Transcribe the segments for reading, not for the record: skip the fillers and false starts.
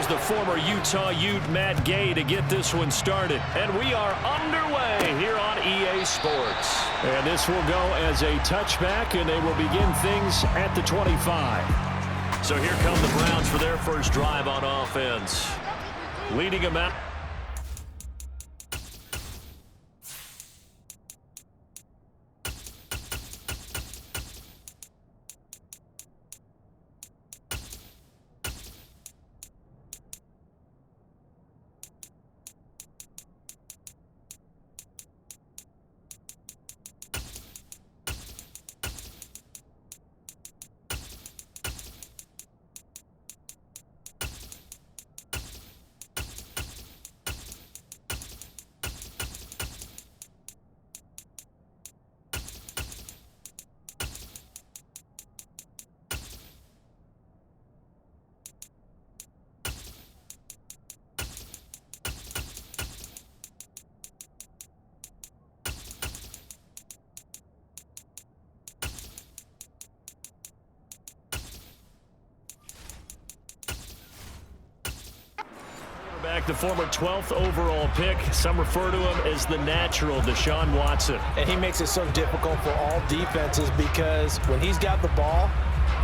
the former Utah Ute Matt Gay to get this one started. And we are underway here on EA Sports. And this will go as a touchback, and they will begin things at the 25. So here come the Browns for their first drive on offense. Leading them out. The former 12th overall pick. Some refer to him as the natural Deshaun Watson. And he makes it so difficult for all defenses because when he's got the ball,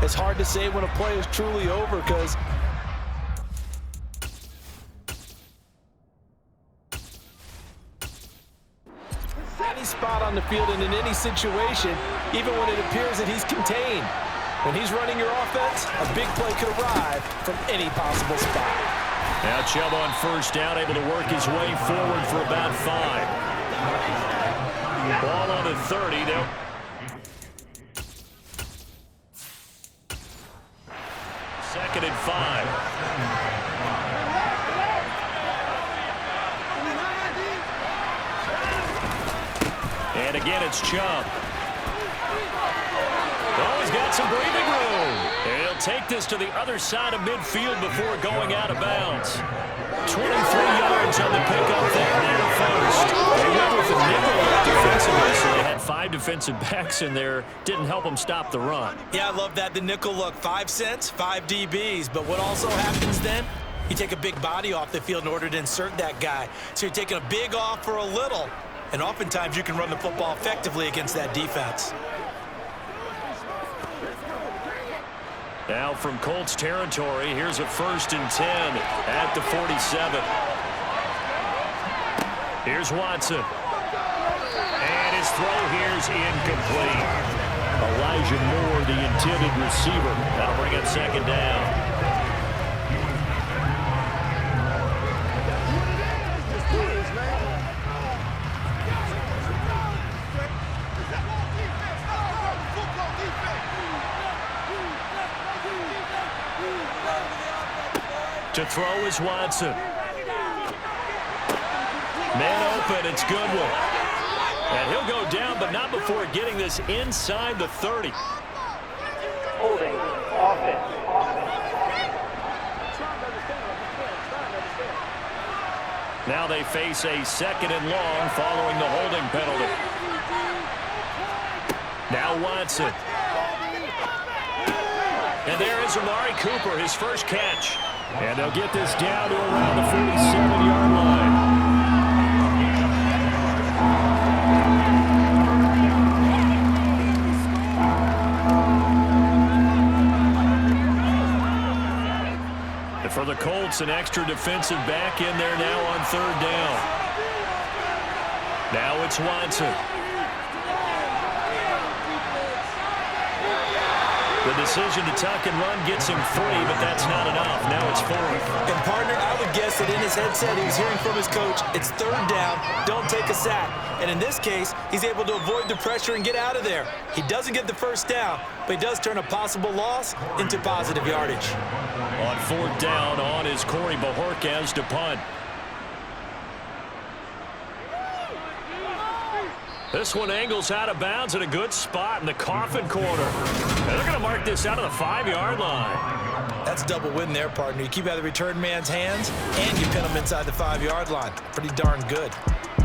it's hard to say when a play is truly over because any spot on the field and in any situation, even when it appears that he's contained. When he's running your offense, a big play could arrive from any possible spot. Now Chubb on first down, able to work his way forward for about 5. Ball on the 30. They'll... Second and 5. And again, it's Chubb. Oh, he's got some breathing room. And he'll take this to the other side of midfield before going out of bounds. 23 yards on the pickup there near first. They went with the nickel defensively, so they had 5 defensive backs in there. Didn't help them stop the run. Yeah, I love that. The nickel look, 5 cents, 5 DBs. But what also happens then? You take a big body off the field in order to insert that guy. So you're taking a big off for a little. And oftentimes you can run the football effectively against that defense. Now from Colts territory, here's a 1st and 10 at the 47. Here's Watson. And his throw here's incomplete. Elijah Moore, the intended receiver. That'll bring up 2nd down. To throw is Watson. Man open, it's Goodwin. And he'll go down, but not before getting this inside the 30. Holding, offense. Now they face a 2nd and long following the holding penalty. Now Watson. And there is Amari Cooper, his first catch. And they'll get this down to around the 47-yard line. And for the Colts, an extra defensive back in there now on 3rd down. Now it's Watson. The decision to tuck and run gets him 3, but that's not enough. Now it's 4th. And, partner, I would guess that in his headset he was hearing from his coach, it's 3rd down, don't take a sack. And in this case, he's able to avoid the pressure and get out of there. He doesn't get the 1st down, but he does turn a possible loss into positive yardage. On 4th down, on is Corey Bajorquez to punt. This one angles out of bounds at a good spot in the coffin corner. And they're going to mark this out of the 5-yard line. That's double win there, partner. You keep out of the return man's hands, and you pin him inside the 5-yard line. Pretty darn good.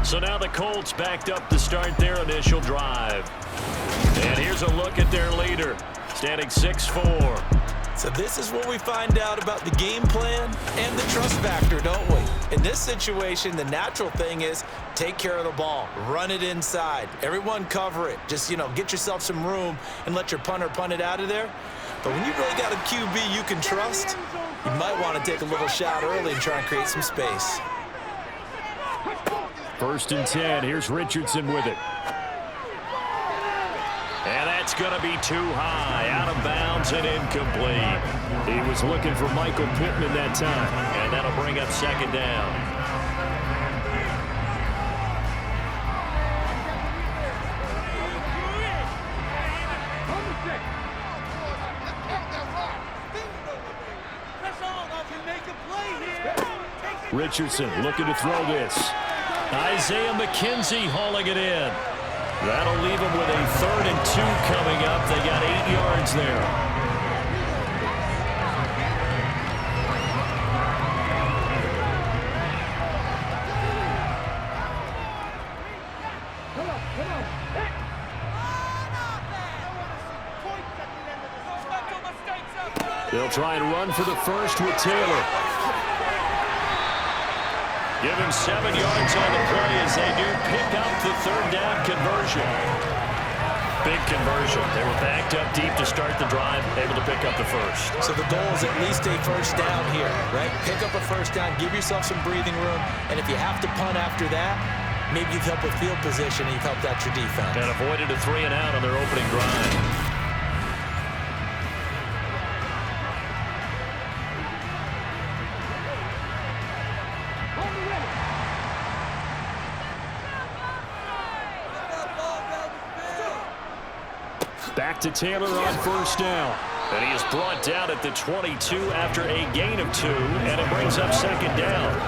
So now the Colts backed up to start their initial drive. And here's a look at their leader, standing 6'4". So this is what we find out about the game plan and the trust factor, don't we? In this situation, the natural thing is take care of the ball, run it inside. Everyone cover it. Just, get yourself some room and let your punter punt it out of there. But when you really got a QB you can trust, you might want to take a little shot early and try and create some space. 1st and 10. Here's Richardson with it. And that's going to be too high, out of bounds and incomplete. He was looking for Michael Pittman that time, and that'll bring up 2nd down. Richardson looking to throw this. Isaiah McKenzie hauling it in. That'll leave them with a 3rd and 2 coming up. They got 8 yards there. They'll try and run for the first with Taylor. Give him 7 yards on the play as they do pick up the 3rd down conversion. Big conversion. They were backed up deep to start the drive, able to pick up the first. So the goal is at least a 1st down here, right? Pick up a 1st down, give yourself some breathing room, and if you have to punt after that, maybe you've helped with field position and you've helped out your defense. And avoided a 3 and out on their opening drive. Back to Taylor on 1st down. And he is brought down at the 22 after a gain of 2, and it brings up 2nd down.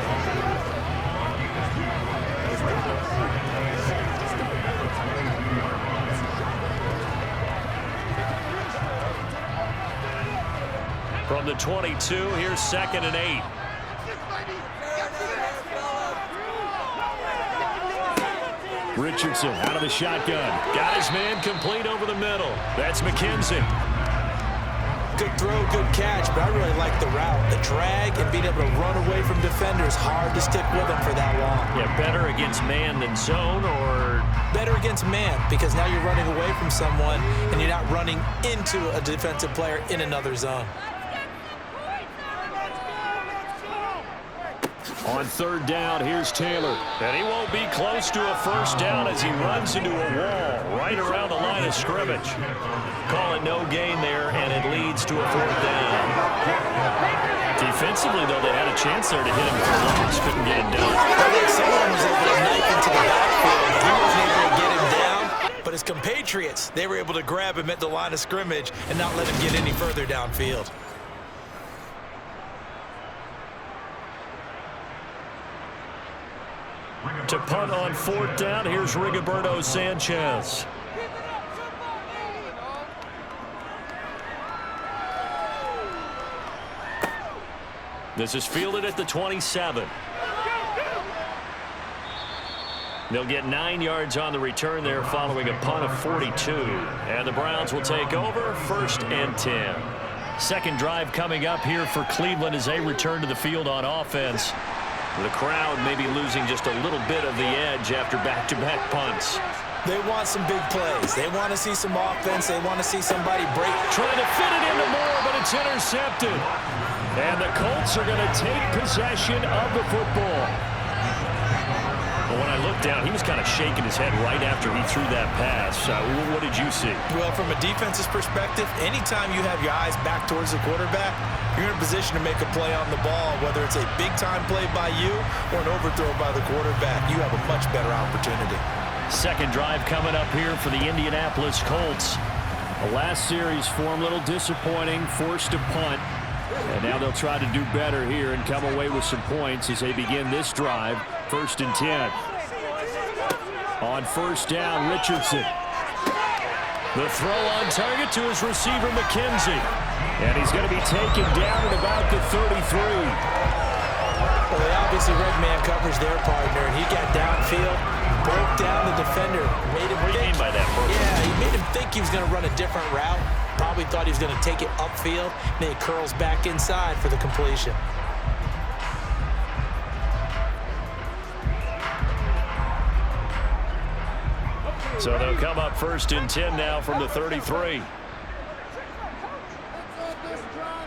From the 22, here's 2nd and 8. Richardson out of the shotgun. Got his man complete over the middle. That's McKenzie. Good throw, good catch, but I really like the route. The drag and being able to run away from defenders, hard to stick with them for that long. Yeah, better against man than zone, or? Better against man, because now you're running away from someone and you're not running into a defensive player in another zone. On 3rd down, here's Taylor. And he won't be close to a 1st down as he runs into a wall right around the line of scrimmage. Call it no gain there, and it leads to a 4th down. Defensively, though, they had a chance there to hit him for loss. Couldn't get it done. Someone was able to knife into the backfield. He wasn't able to get him down, but his compatriots, they were able to grab him at the line of scrimmage and not let him get any further downfield. To punt on 4th down, here's Rigoberto Sanchez. This is fielded at the 27. They'll get 9 yards on the return there following a punt of 42. And the Browns will take over 1st and 10. 2nd drive coming up here for Cleveland as they return to the field on offense. The crowd may be losing just a little bit of the edge after back-to-back punts. They want some big plays. They want to see some offense. They want to see somebody break. Trying to fit it into Moore, but it's intercepted. And the Colts are going to take possession of the football. But when I looked down, he was kind of shaking his head right after he threw that pass. What did you see? Well, from a defense's perspective, anytime you have your eyes back towards the quarterback, you're in a position to make a play on the ball, whether it's a big-time play by you or an overthrow by the quarterback. You have a much better opportunity. 2nd drive coming up here for the Indianapolis Colts. The last series for them, a little disappointing, forced to punt. And now they'll try to do better here and come away with some points as they begin this drive. 1st and 10. On 1st down, Richardson. The throw on target to his receiver, McKenzie. And he's going to be taken down at about the 33. Well, they obviously red man covers their partner, and he got downfield, broke down the defender, made him What do you mean by that, Brooks? Yeah, he made him think he was going to run a different route. Probably thought he was going to take it upfield, and then he curls back inside for the completion. So they'll come up 1st and 10 now from the 33.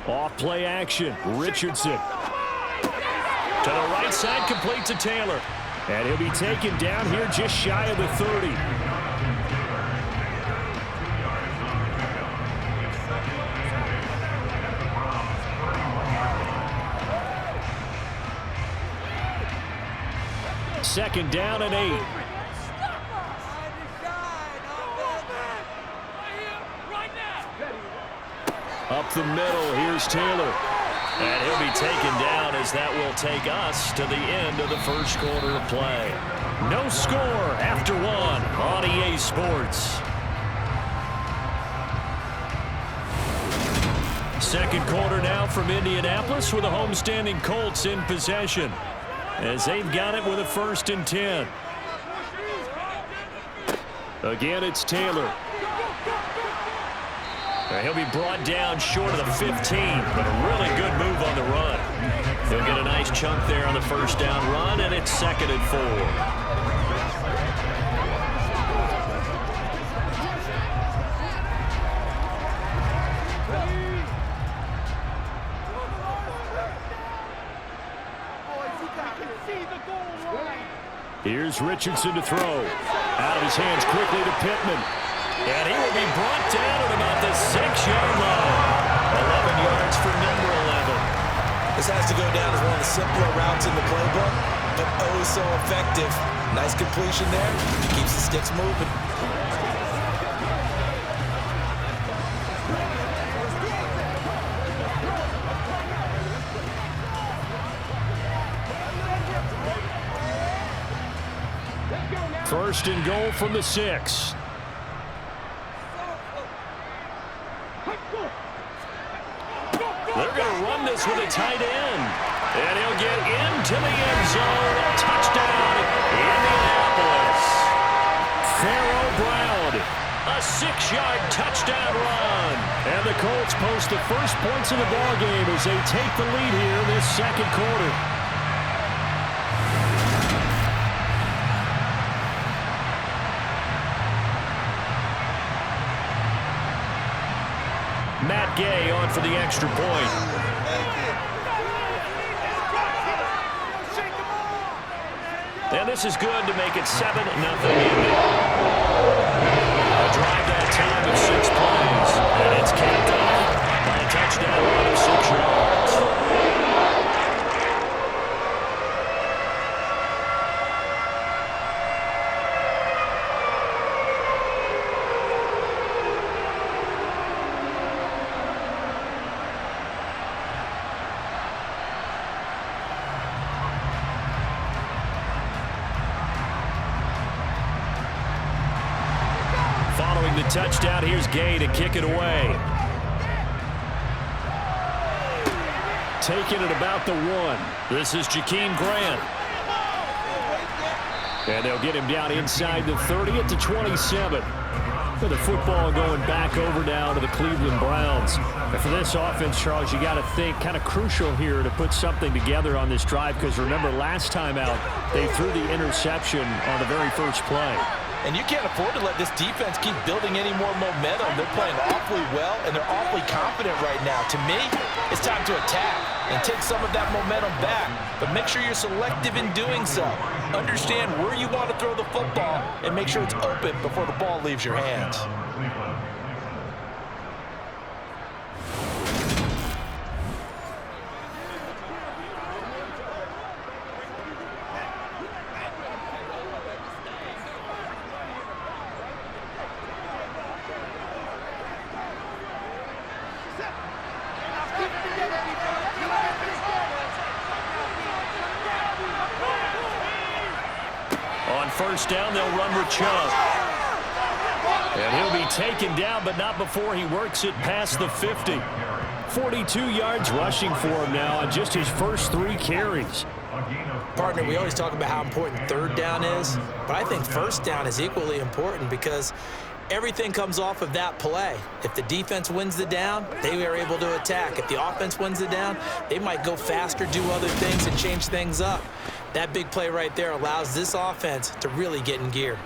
Off play action. Richardson. To the right side, complete to Taylor. And he'll be taken down here just shy of the 30. Second down and 8. Up the middle, here's Taylor. And he'll be taken down as that will take us to the end of the first quarter of play. No score after 1 on EA Sports. Second quarter now from Indianapolis with the homestanding Colts in possession, as they've got it with a 1st and 10. Again, it's Taylor. He'll be brought down short of the 15, but a really good move on the run. He'll get a nice chunk there on the first down run, and it's 2nd and 4. Here's Richardson to throw. Out of his hands quickly to Pittman. And he will be brought down at about the 6-yard line. 11 yards for number 11. This has to go down as one of the simpler routes in the playbook, but oh so effective. Nice completion there. Keeps the sticks moving. First and goal from the 6. They're going to run this with a tight end. And he'll get into the end zone. Touchdown, Indianapolis. Pharaoh Brown, a 6-yard touchdown run. And the Colts post the first points of the ballgame as they take the lead here in this second quarter. Matt Gay on for the extra point. And this is good to make it 7-0 Indy. A drive that time of 6 plays. And it's capped off by a touchdown run of 6 yards. Following the touchdown, here's Gay to kick it away. Taking it about the 1. This is Jakeem Grant. And they'll get him down inside the 30 at the 27. With the football going back over now to the Cleveland Browns. And for this offense, Charles, you got to think kind of crucial here to put something together on this drive, because remember last time out, they threw the interception on the very first play. And you can't afford to let this defense keep building any more momentum. They're playing awfully well, and they're awfully confident right now. To me, it's time to attack and take some of that momentum back. But make sure you're selective in doing so. Understand where you want to throw the football and make sure it's open before the ball leaves your hands. On first down, they'll run with Chubb. And he'll be taken down, but not before he works it past the 50. 42 yards rushing for him now on just his first 3 carries. Partner, we always talk about how important third down is, but I think first down is equally important, because Everything comes off of that play. If the defense wins the down, they are able to attack. If the offense wins the down, they might go faster, do other things, and change things up. That big play right there allows this offense to really get in gear.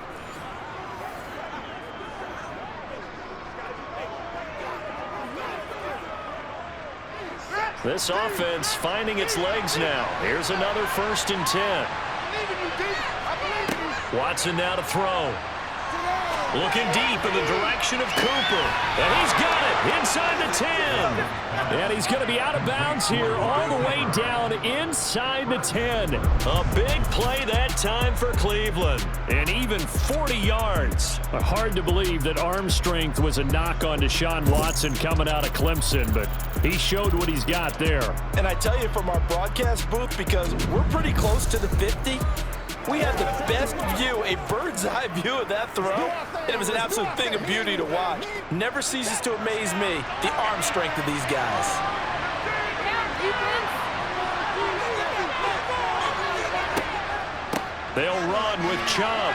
This offense finding its legs now. Here's another 1st and 10. Watson now to throw. Looking deep in the direction of Cooper. And he's got it inside the 10. And he's going to be out of bounds here all the way down inside the 10. A big play that time for Cleveland. And even 40 yards. Hard to believe that arm strength was a knock on Deshaun Watson coming out of Clemson, but he showed what he's got there. And I tell you, from our broadcast booth, because we're pretty close to the 50, we had the best view, a bird's-eye view of that throw, and it was an absolute thing of beauty to watch. Never ceases to amaze me, the arm strength of these guys. They'll run with Chubb,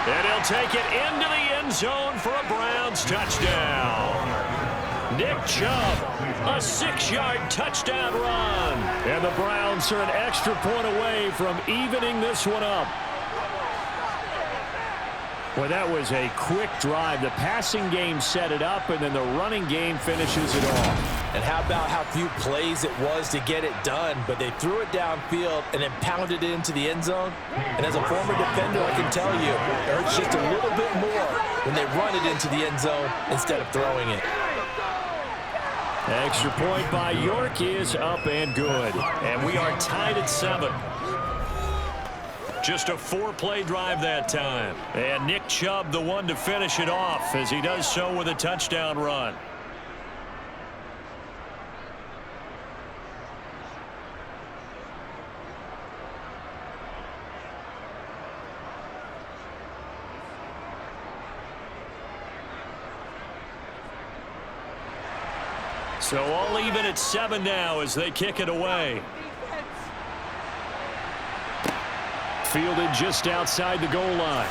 and he'll take it into the end zone for a Browns touchdown. Nick Chubb, a 6-yard touchdown run. And the Browns are an extra point away from evening this one up. Well, that was a quick drive. The passing game set it up, and then the running game finishes it off. And how about how few plays it was to get it done, but they threw it downfield and then pounded it into the end zone. And as a former defender, I can tell you, it hurts just a little bit more when they run it into the end zone instead of throwing it. Extra point by York is up and good. And we are tied at 7. Just a 4-play drive that time. And Nick Chubb the one to finish it off as he does so with a touchdown run. So all even at 7 now as they kick it away. Fielded just outside the goal line.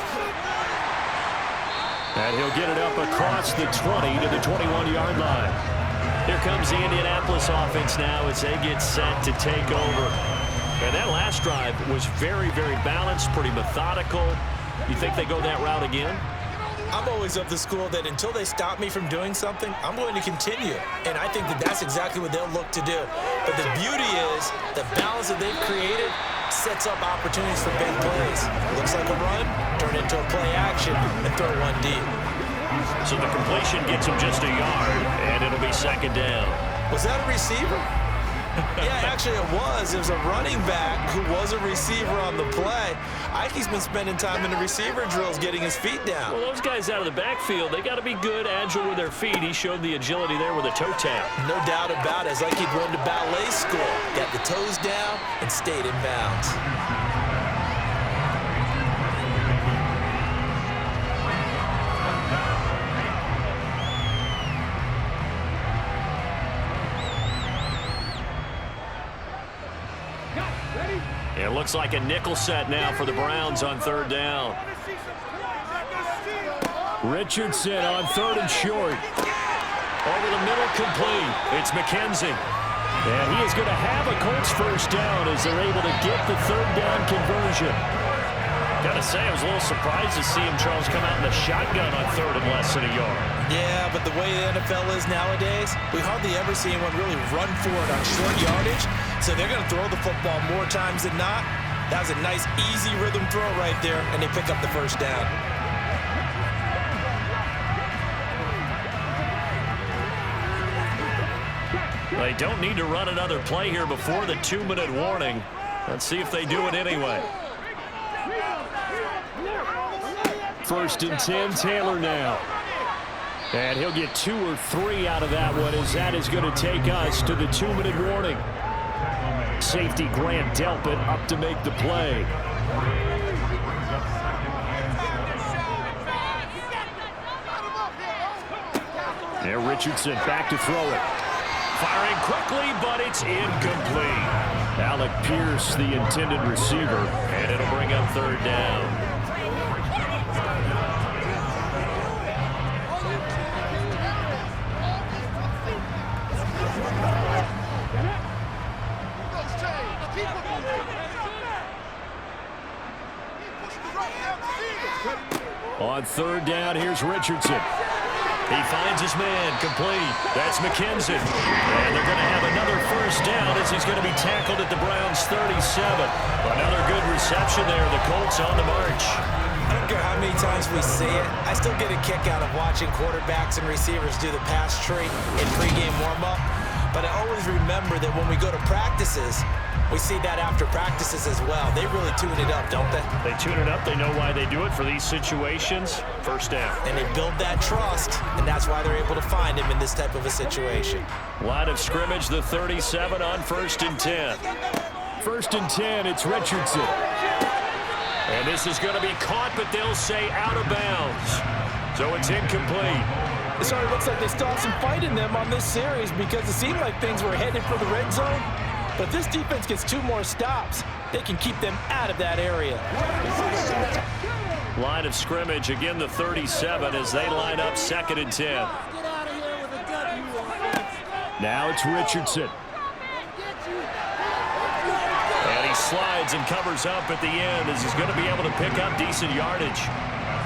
And he'll get it up across the 20 to the 21-yard line. Here comes the Indianapolis offense now as they get set to take over. And that last drive was very, very balanced, pretty methodical. You think they go that route again? I'm always of the school that until they stop me from doing something, I'm going to continue. And I think that that's exactly what they'll look to do. But the beauty is the balance that they've created sets up opportunities for big plays. Looks like a run, turn into a play action, and throw one deep. So the completion gets him just a yard, and it'll be 2nd down. Was that a receiver? Yeah, actually it was. It was a running back who was a receiver on the play. Ike's been spending time in the receiver drills getting his feet down. Well, those guys out of the backfield, they got to be good, agile with their feet. He showed the agility there with a toe tap. No doubt about it. It's like he'd went to ballet school. Got the toes down and stayed in bounds. It looks like a nickel set now for the Browns on 3rd down. Richardson on 3rd and short. Over the middle, complete. It's McKenzie. And he is going to have a Colts 1st down as they're able to get the 3rd down conversion. Got to say, I was a little surprised to see him, Charles, come out in the shotgun on 3rd and less than a yard. Yeah, but the way the NFL is nowadays, we hardly ever see anyone really run for it on short yardage. So they're going to throw the football more times than not. That was a nice, easy rhythm throw right there, and they pick up the 1st down. They don't need to run another play here before the 2-minute warning. Let's see if they do it anyway. 1st and 10, Taylor now. And he'll get 2 or 3 out of that one as that is going to take us to the 2-minute warning. Safety Grant Delpit up to make the play. There Richardson back to throw it. Firing quickly, but it's incomplete. Alec Pierce, the intended receiver, and it'll bring up 3rd down. On third down, here's Richardson. He finds his man, complete. That's McKenzie. And they're going to have another first down as he's going to be tackled at the Browns' 37. Another good reception there. The Colts on the march. I don't care how many times we see it. I still get a kick out of watching quarterbacks and receivers do the pass tree in pregame warm-up. But I always remember that when we go to practices, we see that after practices as well. They really tune it up, don't they? They tune it up. They know why they do it for these situations. First down. And they build that trust, and that's why they're able to find him in this type of a situation. Line of scrimmage, the 37 on 1st and 10. 1st and 10, it's Richardson. And this is going to be caught, but they'll say out of bounds. So it's incomplete. It sort of looks like they still have some fight in them on this series because it seemed like things were headed for the red zone. But if this defense gets 2 more stops, they can keep them out of that area. Line of scrimmage, again the 37 as they line up 2nd and 10. Now it's Richardson. And he slides and covers up at the end as he's going to be able to pick up decent yardage.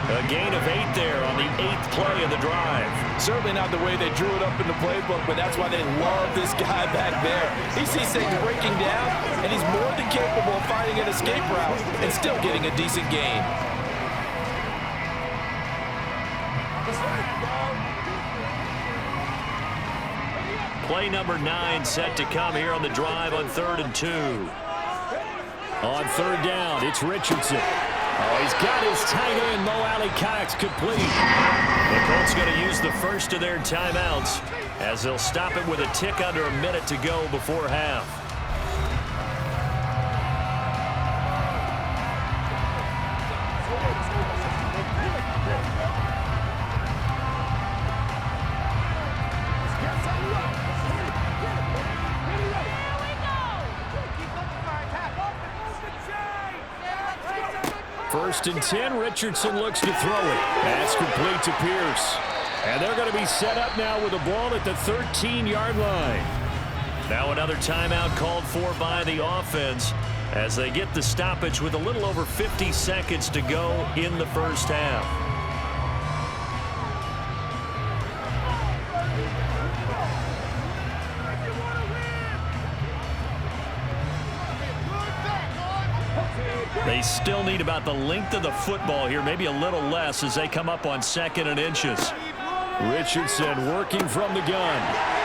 A gain of 8 there on the 8th play of the drive. Certainly not the way they drew it up in the playbook, but that's why they love this guy back there. He sees things breaking down, and he's more than capable of finding an escape route and still getting a decent gain. Play number 9 set to come here on the drive on 3rd and 2. On 3rd down, it's Richardson. Oh, he's got his tight end, Mo Alley-Cox, complete. The Colts going to use the first of their timeouts as they'll stop it with a tick under a minute to go before half. First and 10, Richardson looks to throw it. That's complete to Pierce. And they're going to be set up now with the ball at the 13-yard line. Now another timeout called for by the offense as they get the stoppage with a little over 50 seconds to go in the first half. They still need about the length of the football here, maybe a little less as they come up on 2nd and inches. Richardson working from the gun.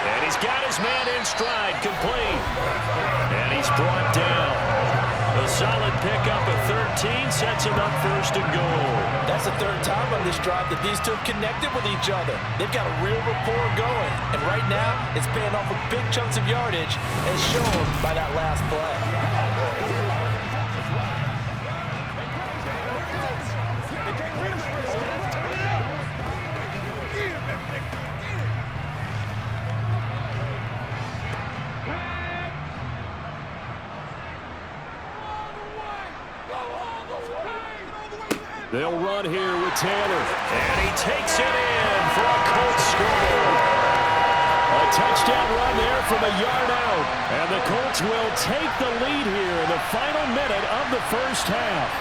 And he's got his man in stride, complete. And he's brought down. A solid pickup of 13 sets him up 1st and goal. That's the 3rd time on this drive that these two have connected with each other. They've got a real rapport going. And right now, it's paying off with big chunks of yardage as shown by that last play. They'll run here with Taylor. And he takes it in for a Colts score. A touchdown run there from a yard out. And the Colts will take the lead here in the final minute of the first half.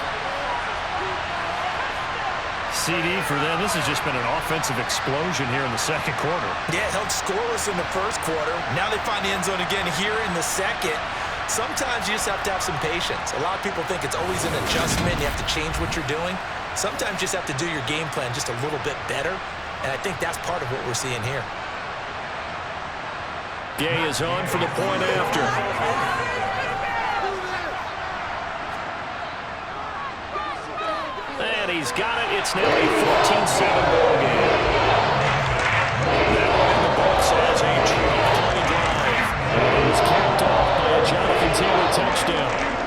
CD for them. This has just been an offensive explosion here in the 2nd quarter. Yeah, held scoreless in the 1st quarter. Now they find the end zone again here in the 2nd. Sometimes you just have to have some patience. A lot of people think it's always an adjustment. You have to change what you're doing. Sometimes you just have to do your game plan just a little bit better. And I think that's part of what we're seeing here. Gay is on for the point after. And he's got it. It's now a 14-7 ball game. Now in the books as a 12-play drive. And it was capped off by a Jonathan Taylor touchdown.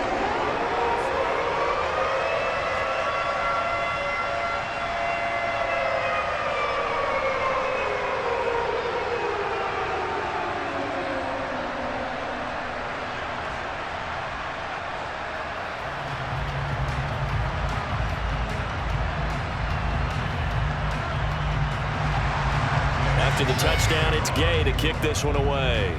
After the touchdown, it's Gay to kick this one away.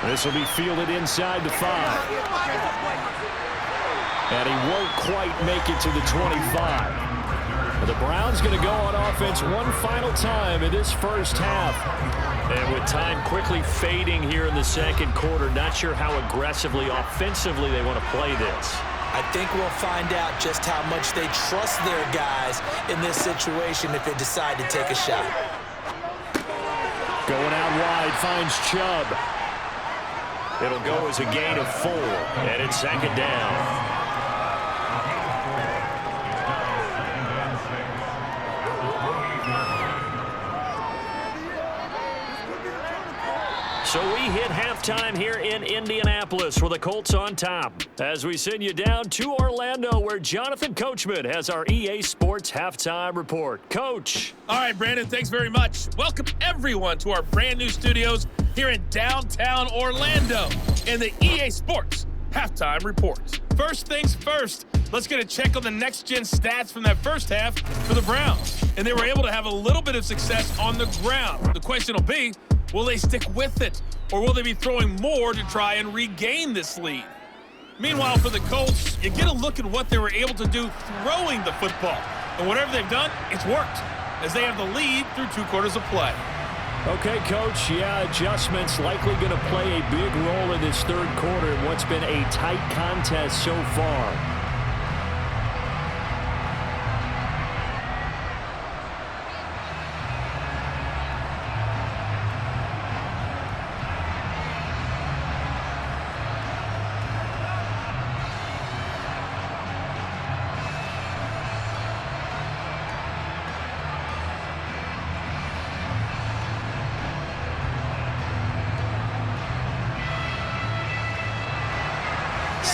This will be fielded inside the 5. And he won't quite make it to the 25. The Browns going to go on offense one final time in this first half. And with time quickly fading here in the second quarter, not sure how aggressively, offensively they want to play this. I think we'll find out just how much they trust their guys in this situation if they decide to take a shot. Going out wide, finds Chubb. It'll go as a gain of 4, and it's second down. So we hit halftime here in Indianapolis with the Colts on top. As we send you down to Orlando, where Jonathan Coachman has our EA Sports Halftime Report. Coach. All right, Brandon, thanks very much. Welcome, everyone, to our brand new studios here in downtown Orlando in the EA Sports Halftime Report. First things first, let's get a check on the next-gen stats from that first half for the Browns. And they were able to have a little bit of success on the ground. The question will be, will they stick with it, or will they be throwing more to try and regain this lead? Meanwhile, for the Colts, you get a look at what they were able to do throwing the football. And whatever they've done, it's worked, as they have the lead through 2 quarters of play. Okay, Coach, yeah, adjustments likely going to play a big role in this third quarter in what's been a tight contest so far.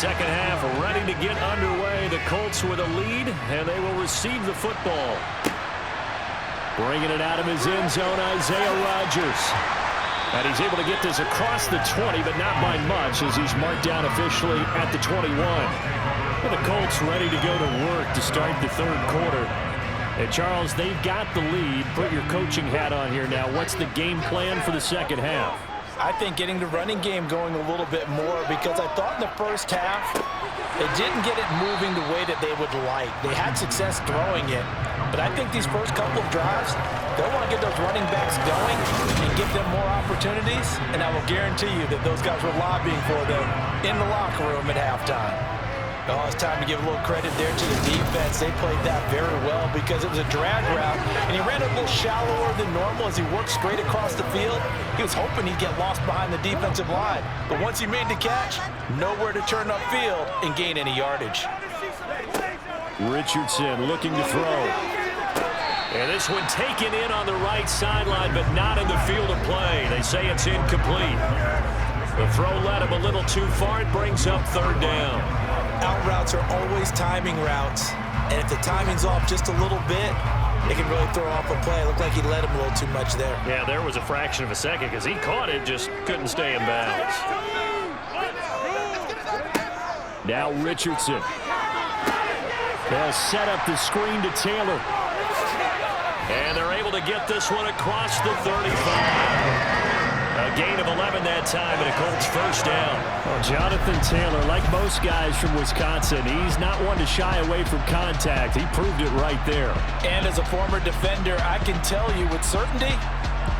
Second half ready to get underway. The Colts with a lead, and they will receive the football. Bringing it out of his end zone, Isaiah Rodgers. And he's able to get this across the 20, but not by much, as he's marked down officially at the 21. And the Colts ready to go to work to start the third quarter. And Charles, they've got the lead. Put your coaching hat on here now. What's the game plan for the second half? I think getting the running game going a little bit more, because I thought in the first half they didn't get it moving the way that they would like. They had success throwing it, but I think these first couple of drives, they want to get those running backs going and give them more opportunities, and I will guarantee you that those guys were lobbying for them in the locker room at halftime. Oh, it's time to give a little credit there to the defense. They played that very well because it was a drag route, and he ran a little shallower than normal as he worked straight across the field. He was hoping he'd get lost behind the defensive line, but once he made the catch, nowhere to turn upfield and gain any yardage. Richardson looking to throw. And this one taken in on the right sideline, but not in the field of play. They say it's incomplete. The throw led him a little too far. It brings up third down. Out routes are always timing routes, and if the timing's off just a little bit, it can really throw off a play. It looked like he led him a little too much there. Yeah, there was a fraction of a second because he caught it, just couldn't stay in bounds. Now Richardson. They'll set up the screen to Taylor. And they're able to get this one across the 35. A gain of 11 that time, and a Colts first down. Well, Jonathan Taylor, like most guys from Wisconsin, he's not one to shy away from contact. He proved it right there. And as a former defender, I can tell you with certainty,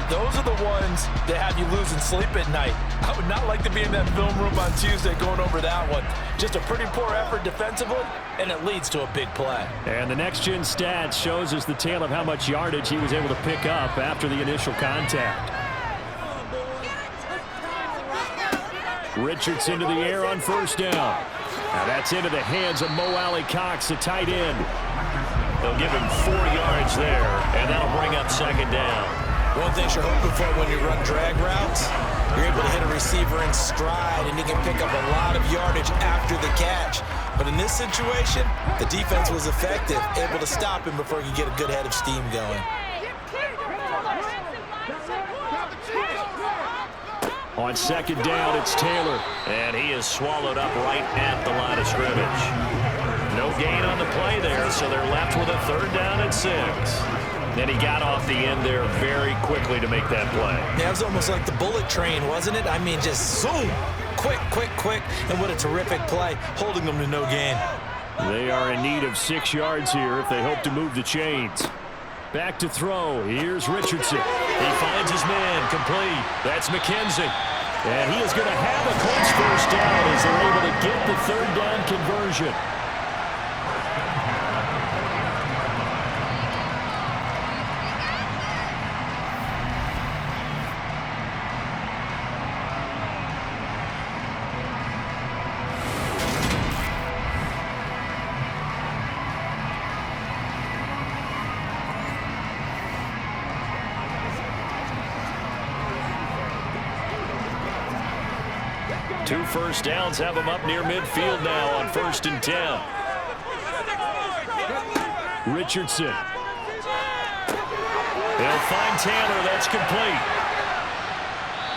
those are the ones that have you losing sleep at night. I would not like to be in that film room on Tuesday going over that one. Just a pretty poor effort defensively, and it leads to a big play. And the next-gen stats shows us the tale of how much yardage he was able to pick up after the initial contact. Richardson to the air on first down. Now that's into the hands of Mo Alley Cox, the tight end. They'll give him 4 yards there, and that'll bring up second down. One thing you're hoping for when you run drag routes, you're able to hit a receiver in stride, and you can pick up a lot of yardage after the catch. But in this situation, the defense was effective, able to stop him before he could get a good head of steam going. On second down, it's Taylor. And he is swallowed up right at the line of scrimmage. No gain on the play there, so they're left with a third down and 6. And he got off the end there very quickly to make that play. Yeah, it was almost like the bullet train, wasn't it? I mean, just zoom, quick, and what a terrific play, holding them to no gain. They are in need of 6 yards here if they hope to move the chains. Back to throw. Here's Richardson. He finds his man, complete. That's McKenzie. And he is going to have a Colts first down as they're able to get the third down conversion. Two first downs have them up near midfield now on 1st and 10. Richardson. They'll find Tanner. That's complete.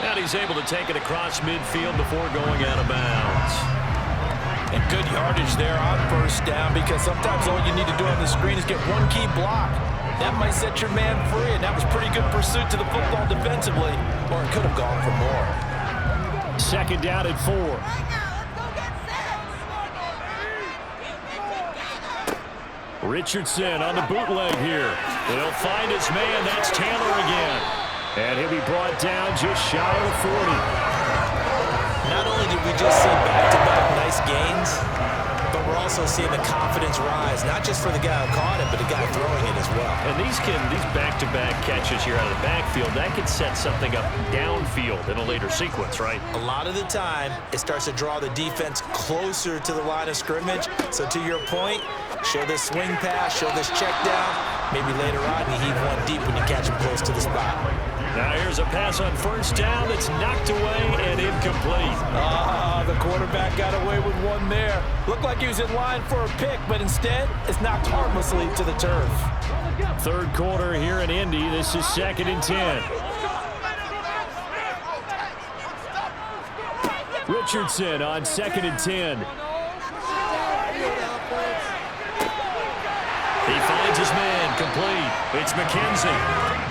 And he's able to take it across midfield before going out of bounds. And good yardage there on 1st down, because sometimes all you need to do on the screen is get one key block. That might set your man free, and that was pretty good pursuit to the football defensively, or it could have gone for more. 2nd down and 4. Richardson on the bootleg here. They'll find his man. That's Taylor again. And he'll be brought down just shy of 40. Not only did we just see back-to-back nice gains, but we're also seeing the confidence rise, not just for the guy who caught it, but the guy throwing it as well. And these back-to-back catches here out of the backfield, that could set something up downfield in a later sequence, right? A lot of the time, it starts to draw the defense closer to the line of scrimmage. So to your point, show this swing pass, show this check down. Maybe later on you heave one deep when you catch him close to the spot. Now here's a pass on 1st down that's knocked away and incomplete. The quarterback got away with one there. Looked like he was in line for a pick, but instead it's knocked harmlessly to the turf. 3rd quarter here in Indy. This is 2nd and 10. Richardson on 2nd and 10. He finds his man, complete. It's McKenzie.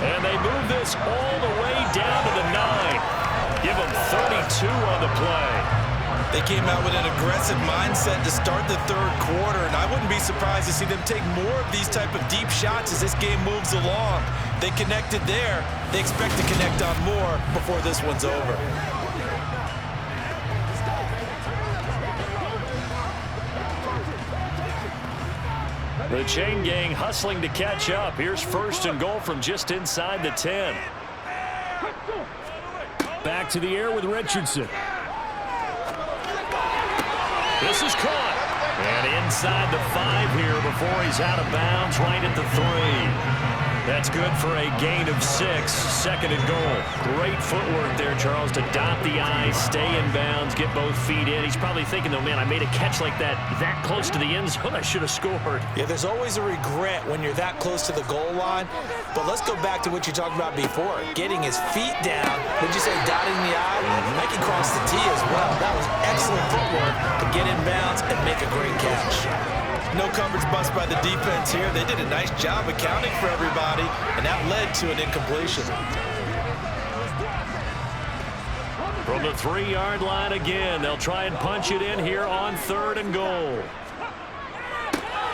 And they move this all the way down to the 9. Give them 32 on the play. They came out with an aggressive mindset to start the 3rd quarter, and I wouldn't be surprised to see them take more of these type of deep shots as this game moves along. They connected there. They expect to connect on more before this one's over. The chain gang hustling to catch up. Here's 1st and goal from just inside the 10. Back to the air with Richardson. This is caught. And inside the 5 here before he's out of bounds, right at the 3. That's good for a gain of 6. 2nd and goal. Great footwork there, Charles, to dot the I, stay in bounds, get both feet in. He's probably thinking, though, man, I made a catch like that close to the end zone. I should have scored. Yeah, there's always a regret when you're that close to the goal line. But let's go back to what you talked about before. Getting his feet down. Would you say dotting the I? Like he crossed the T as well. That was excellent footwork to get in bounds and make a great catch. No coverage bust by the defense here. They did a nice job accounting for everybody, and that led to an incompletion. From the 3-yard line again, they'll try and punch it in here on 3rd and goal.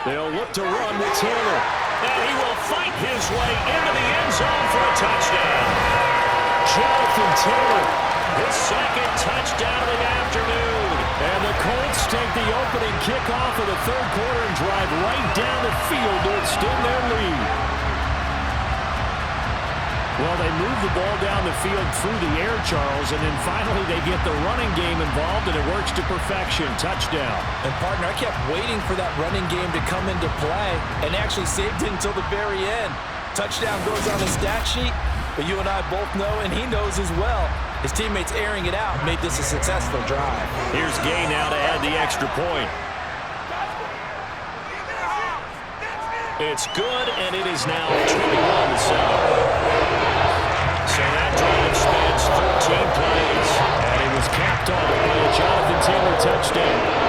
They'll look to run with Taylor. And he will fight his way into the end zone for a touchdown. Jonathan Taylor, his 2nd touchdown of the afternoon. And the Colts take the opening kickoff of the 3rd quarter and drive right down the field to extend their lead. Well, they move the ball down the field through the air, Charles, and then finally they get the running game involved, and it works to perfection. Touchdown. And, partner, I kept waiting for that running game to come into play and actually saved it until the very end. Touchdown goes on the stat sheet, but you and I both know, and he knows as well, his teammates airing it out made this a successful drive. Here's Gay now to add the extra point. It's good, and it is now 21-7. So that drive spans 13 plays, and it was capped off by a Jonathan Taylor touchdown.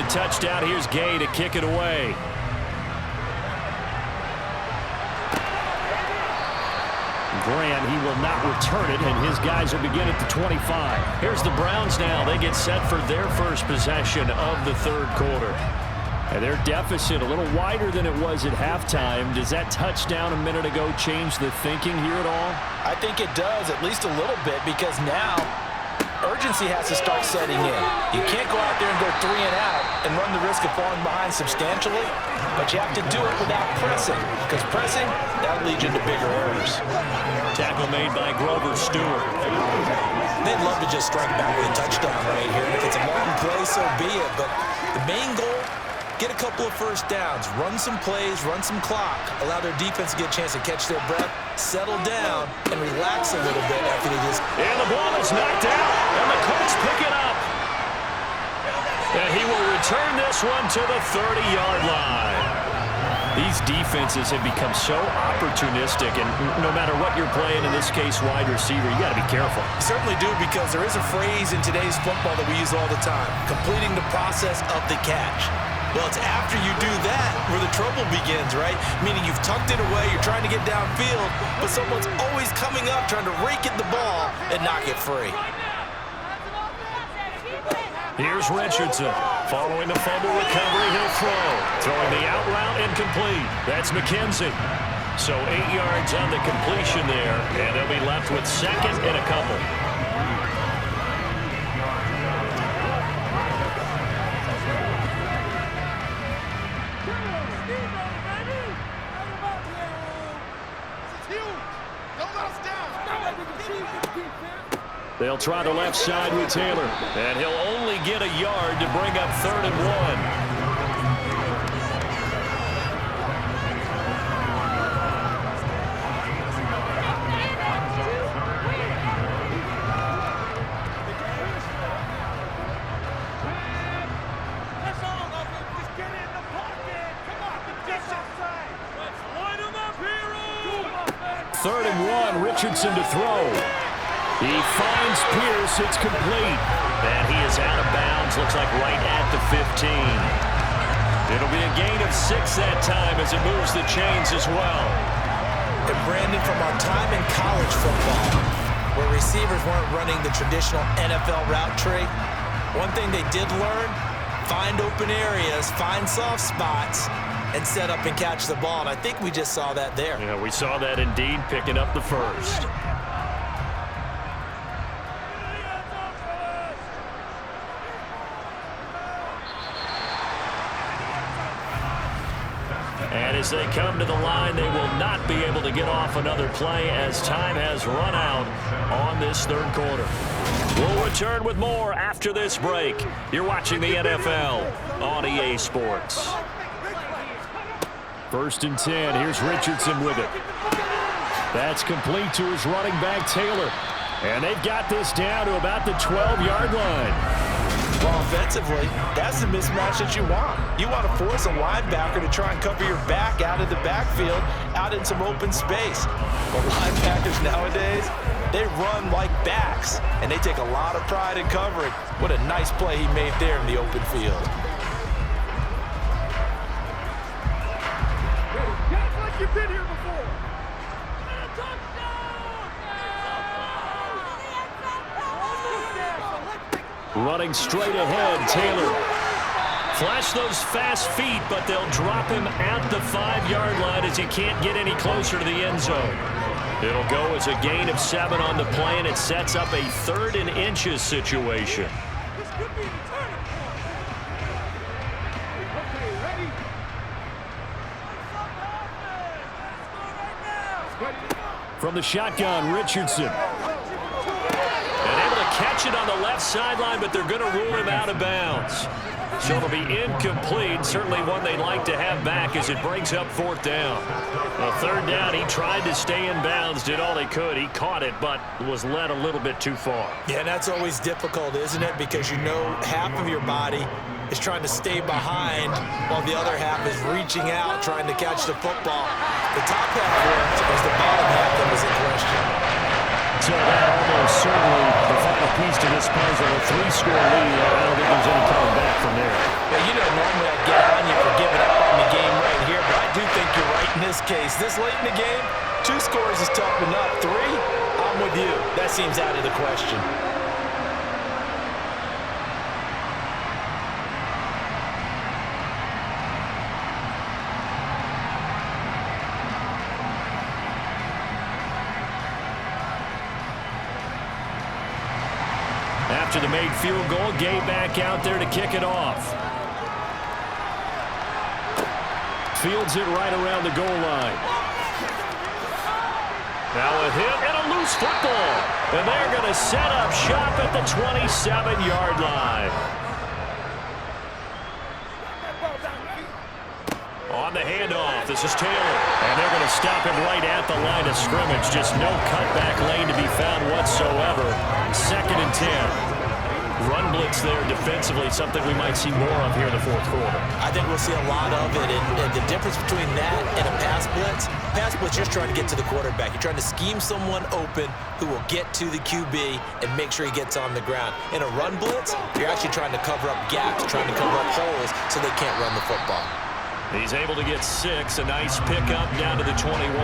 a touchdown. Here's Gay to kick it away. Grant, he will not return it, and his guys will begin at the 25. Here's the Browns now. They get set for their first possession of the third quarter. And their deficit a little wider than it was at halftime. Does that touchdown a minute ago change the thinking here at all? I think it does, at least a little bit, because now urgency has to start setting in. You can't go out there and go 3 and out and run the risk of falling behind substantially, but you have to do it without pressing, because pressing, that leads you into bigger errors. Tackle made by Grover Stewart. They'd love to just strike back with a touchdown right here. And if it's a long play, so be it. But the main goal, get a couple of first downs, run some plays, run some clock, allow their defense to get a chance to catch their breath, settle down, and relax a little bit after they just... And the ball is knocked out, and the Colts pick it up. And he will return this one to the 30-yard line. These defenses have become so opportunistic, and no matter what you're playing, in this case wide receiver, you got to be careful. You certainly do, because there is a phrase in today's football that we use all the time, completing the process of the catch. Well, it's after you do that where the trouble begins, right? Meaning you've tucked it away, you're trying to get downfield, but someone's always coming up trying to rake at the ball and knock it free. Here's Richardson. Following the fumble recovery, he'll throw. Throwing the out route incomplete. That's McKenzie. So 8 yards on the completion there, and they'll be left with second and a couple. They'll try the left side with Taylor, and he'll only get a yard to bring up 3rd and 1. Third and 1, Richardson to throw. He finds Pierce. It's complete. And he is out of bounds. Looks like right at the 15. It'll be a gain of 6 that time as it moves the chains as well. And Brandon, from our time in college football, where receivers weren't running the traditional NFL route tree, one thing they did learn, find open areas, find soft spots, and set up and catch the ball. And I think we just saw that there. Yeah, we saw that indeed, picking up the first. And as they come to the line, they will not be able to get off another play as time has run out on this third quarter. We'll return with more after this break. You're watching the NFL on EA Sports. 1st and 10. Here's Richardson with it. That's complete to his running back, Taylor. And they've got this down to about the 12-yard line. Well, offensively, that's the mismatch that you want. You want to force a linebacker to try and cover your back out of the backfield, out in some open space. But linebackers nowadays, they run like backs, and they take a lot of pride in covering. What a nice play he made there in the open field. Like you've been here before. Running straight ahead, Taylor. Flash those fast feet, but they'll drop him at the 5-yard line as he can't get any closer to the end zone. It'll go as a gain of 7 on the play, and it sets up a 3rd and inches situation. This could be the turning point. Okay, ready? From the shotgun, Richardson. And able to catch it on the left sideline, but they're going to rule him out of bounds. So it'll be incomplete. Certainly one they'd like to have back as it brings up 4th down. Well, 3rd down, he tried to stay in bounds, did all he could. He caught it, but was led a little bit too far. Yeah, and that's always difficult, isn't it? Because you know half of your body is trying to stay behind while the other half is reaching out, trying to catch the football. The top half worked, as the bottom half that was in question. So that almost certainly the final piece to this this puzzle. A 3-score lead. I don't think there's any coming back from there. Well, normally I'd get on you for giving up on the game right here, but I do think you're right in this case. This late in the game, 2 scores is tough enough. 3, I'm with you. That seems out of the question. After the made field goal, Gay back out there to kick it off. Fields it right around the goal line. Now a hit and a loose football. And they're going to set up shop at the 27-yard line. On the handoff, this is Taylor. And they're going to stop him right at the line of scrimmage. Just no cutback lane to be found whatsoever. 2nd and 10. Run blitz there defensively, something we might see more of here in the 4th quarter. I think we'll see a lot of it, and the difference between that and a pass blitz, you're trying to get to the quarterback. You're trying to scheme someone open who will get to the QB and make sure he gets on the ground. In a run blitz, you're actually trying to cover up gaps, trying to cover up holes so they can't run the football. He's able to get 6, a nice pickup down to the 21.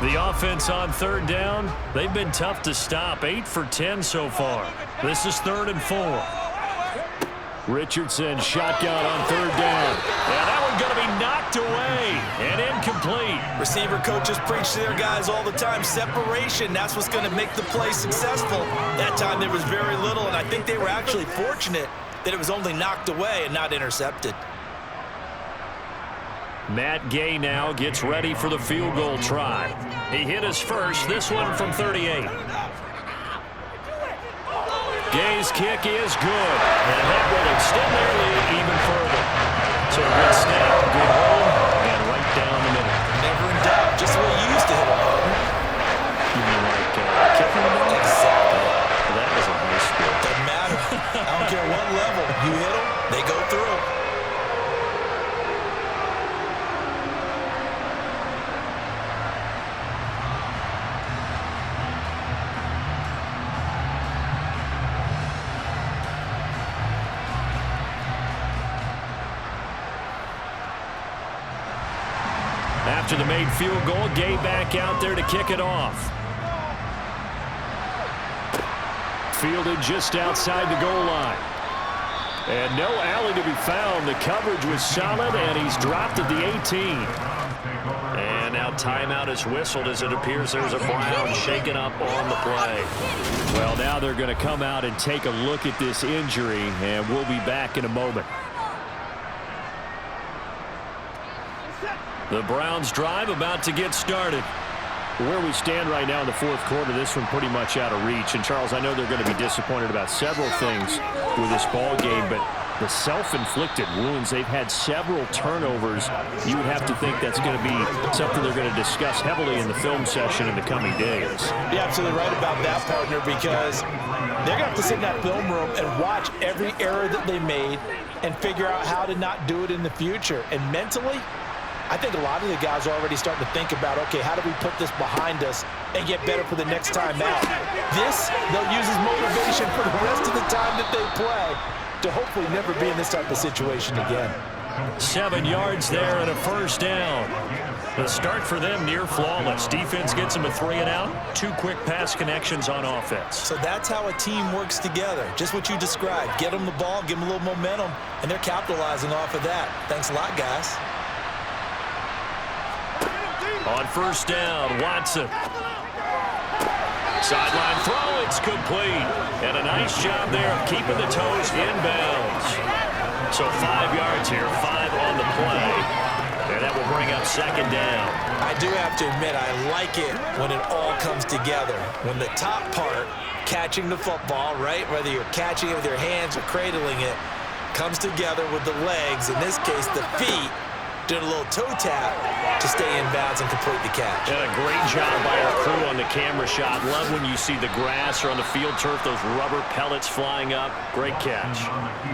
The offense on 3rd down, they've been tough to stop. 8 for 10 so far. This is 3rd and 4. Richardson shotgun on 3rd down. And that one going to be knocked away and incomplete. Receiver coaches preach to their guys all the time. Separation, that's what's going to make the play successful. That time there was very little, and I think they were actually fortunate that it was only knocked away and not intercepted. Matt Gay now gets ready for the field goal try. He hit his first, this one from 38. Gay's kick is good, and that will extend their lead even further. So a good snap, good hold, and right down the middle. Never in doubt, just the way you used to hit them, partner. You mean like kicking them? Exactly. Well, that was a high school. Doesn't matter. I don't care what level. You hit them, they go through. After the made field goal, Gay back out there to kick it off. Fielded just outside the goal line. And no alley to be found. The coverage was solid, and he's dropped at the 18. And now timeout is whistled as it appears there's a Brown shaken up on the play. Well, now they're going to come out and take a look at this injury, and we'll be back in a moment. The Browns drive about to get started. Where we stand right now in the 4th quarter, this one pretty much out of reach. And, Charles, I know they're going to be disappointed about several things with this ball game, but the self-inflicted wounds, they've had several turnovers. You would have to think that's going to be something they're going to discuss heavily in the film session in the coming days. You're absolutely right about that, partner, because they're going to have to sit in that film room and watch every error that they made and figure out how to not do it in the future. And mentally, I think a lot of the guys are already starting to think about, okay, how do we put this behind us and get better for the next time out? This, they'll use as motivation for the rest of the time that they play to hopefully never be in this type of situation again. 7 yards there and a first down. The start for them near flawless. Defense gets them a 3-and-out. 2 quick pass connections on offense. So that's how a team works together. Just what you described. Get them the ball, give them a little momentum, and they're capitalizing off of that. Thanks a lot, guys. On first down, Watson. Sideline throw, it's complete. And a nice job there of keeping the toes inbounds. So 5 yards here, 5 on the play. And that will bring up 2nd down. I do have to admit, I like it when it all comes together. When the top part, catching the football, right, whether you're catching it with your hands or cradling it, comes together with the legs, in this case the feet, did a little toe tap to stay in bounds and complete the catch. And a great job by our crew on the camera shot. Love when you see the grass or on the field turf, those rubber pellets flying up. Great catch.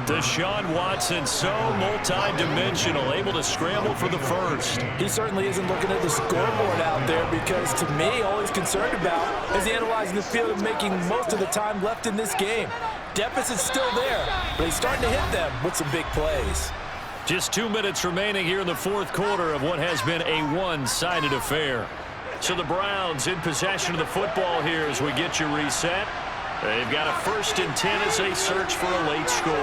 Deshaun Watson, so multi-dimensional, able to scramble for the first. He certainly isn't looking at the scoreboard out there because, to me, all he's concerned about is analyzing the field and making most of the time left in this game. Deficit's still there, but he's starting to hit them with some big plays. Just 2 minutes remaining here in the fourth quarter of what has been a one-sided affair. So the Browns in possession of the football here as we get you reset. They've got a 1st and 10 as they search for a late score.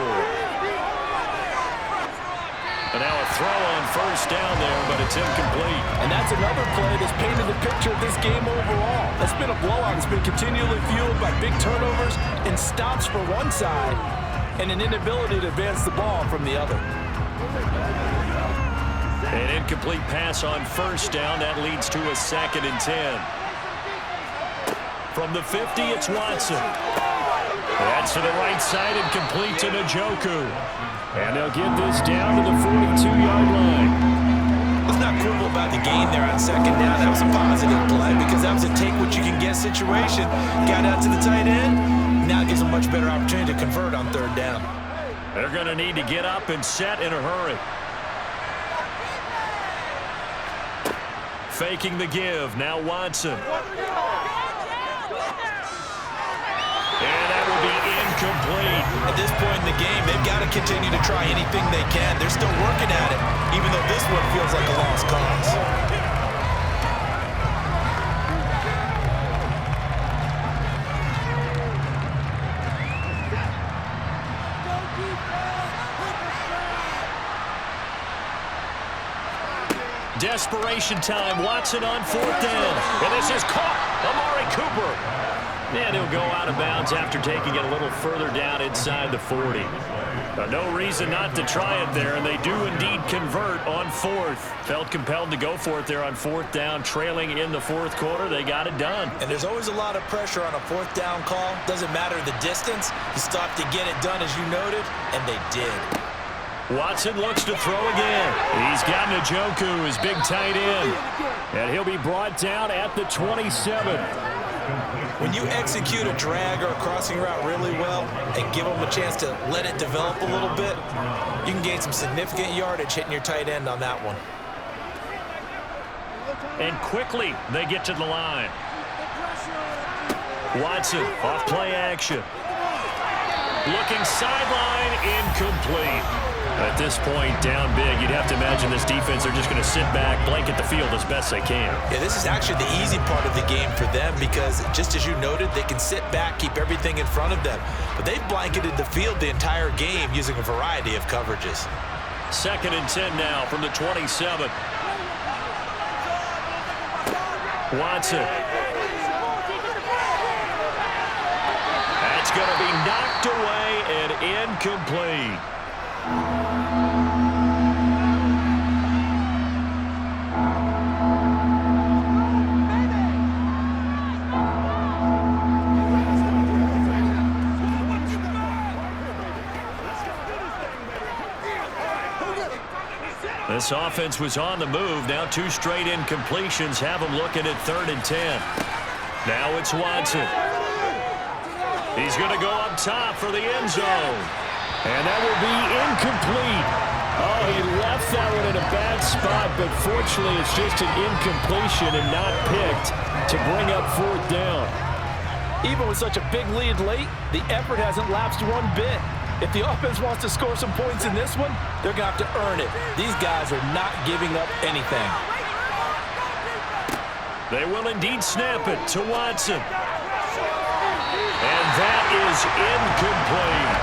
And now a throw on 1st down there, but it's incomplete. And that's another play that's painted the picture of this game overall. It's been a blowout. It's been continually fueled by big turnovers and stops for one side and an inability to advance the ball from the other. An incomplete pass on 1st down. That leads to a 2nd and 10. From the 50, it's Watson. That's to the right side and complete to Njoku. And they'll get this down to the 42-yard line. Let's not quibble about the gain there on 2nd down. That was a positive play because that was a take-what-you-can-get situation. Got out to the tight end. Now it gives them a much better opportunity to convert on 3rd down. They're going to need to get up and set in a hurry. Faking the give. Now Watson. And that will be incomplete. At this point in the game, they've got to continue to try anything they can. They're still working at it, even though this one feels like a lost cause. Desperation time. Watson on 4th down. And this is caught. Amari Cooper. And he'll go out of bounds after taking it a little further down inside the 40. No reason not to try it there, and they do indeed convert on 4th. Felt compelled to go for it there on 4th down, trailing in the 4th quarter. They got it done. And there's always a lot of pressure on a 4th down call. Doesn't matter the distance. You stop to get it done, as you noted, and they did. Watson looks to throw again. He's got Njoku, his big tight end. And he'll be brought down at the 27. When you execute a drag or a crossing route really well and give them a chance to let it develop a little bit, you can gain some significant yardage hitting your tight end on that one. And quickly they get to the line. Watson off play action. Looking sideline, incomplete. At this point, down big, you'd have to imagine this defense, they're just going to sit back, blanket the field as best they can. Yeah, this is actually the easy part of the game for them because, just as you noted, they can sit back, keep everything in front of them. But they've blanketed the field the entire game using a variety of coverages. 2nd and 10 now from the 27. Watson. That's going to be knocked away and incomplete. This offense was on the move. Now 2 straight incompletions have them looking at 3rd and 10. Now it's Watson. He's going to go up top for the end zone. And that will be incomplete. Oh, he left that one in a bad spot, but fortunately it's just an incompletion and not picked to bring up 4th down. Even with such a big lead late, the effort hasn't lapsed one bit. If the offense wants to score some points in this one, they're going to have to earn it. These guys are not giving up anything. They will indeed snap it to Watson. And that is incomplete.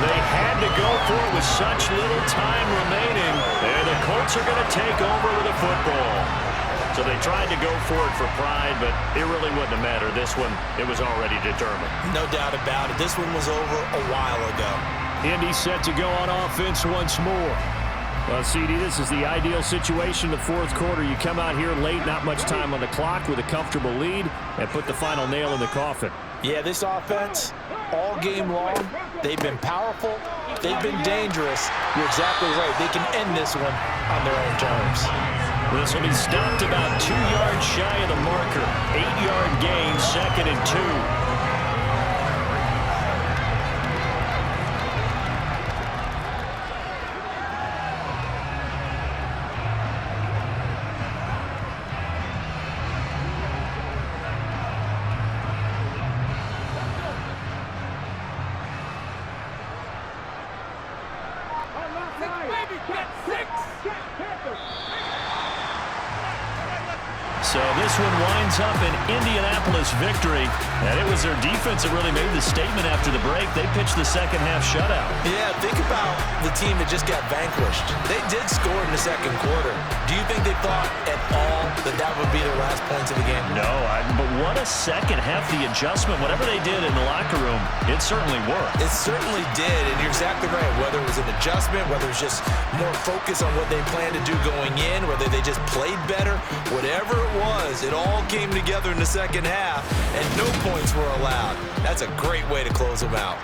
They had to go for it with such little time remaining. And the Colts are going to take over with the football. So they tried to go for it for pride, but it really wouldn't have mattered. This one, it was already determined. No doubt about it. This one was over a while ago. Indy set to go on offense once more. Well, CD, this is the ideal situation in the 4th quarter. You come out here late, not much time on the clock with a comfortable lead, and put the final nail in the coffin. Yeah, this offense, all game long, they've been powerful, they've been dangerous, you're exactly right. They can end this one on their own terms. This will be stopped about 2 yards shy of the marker. 8-yard gain, 2nd and 2. So this one winds up an Indianapolis victory, and it was their defense that really made the statement after the break. They pitched the second half shutout. Yeah, think about the team that just got vanquished. They did score in the second quarter. Do you think they thought at all that that would be their last points of the game? No, but what a second half. The adjustment, whatever they did in the locker room, it certainly worked. It certainly did, and you're exactly right. Whether it was an adjustment, whether it was just more focus on what they planned to do going in, whether they just played better, whatever it was, it all came together in the second half, and no points were allowed. That's a great way to close them out.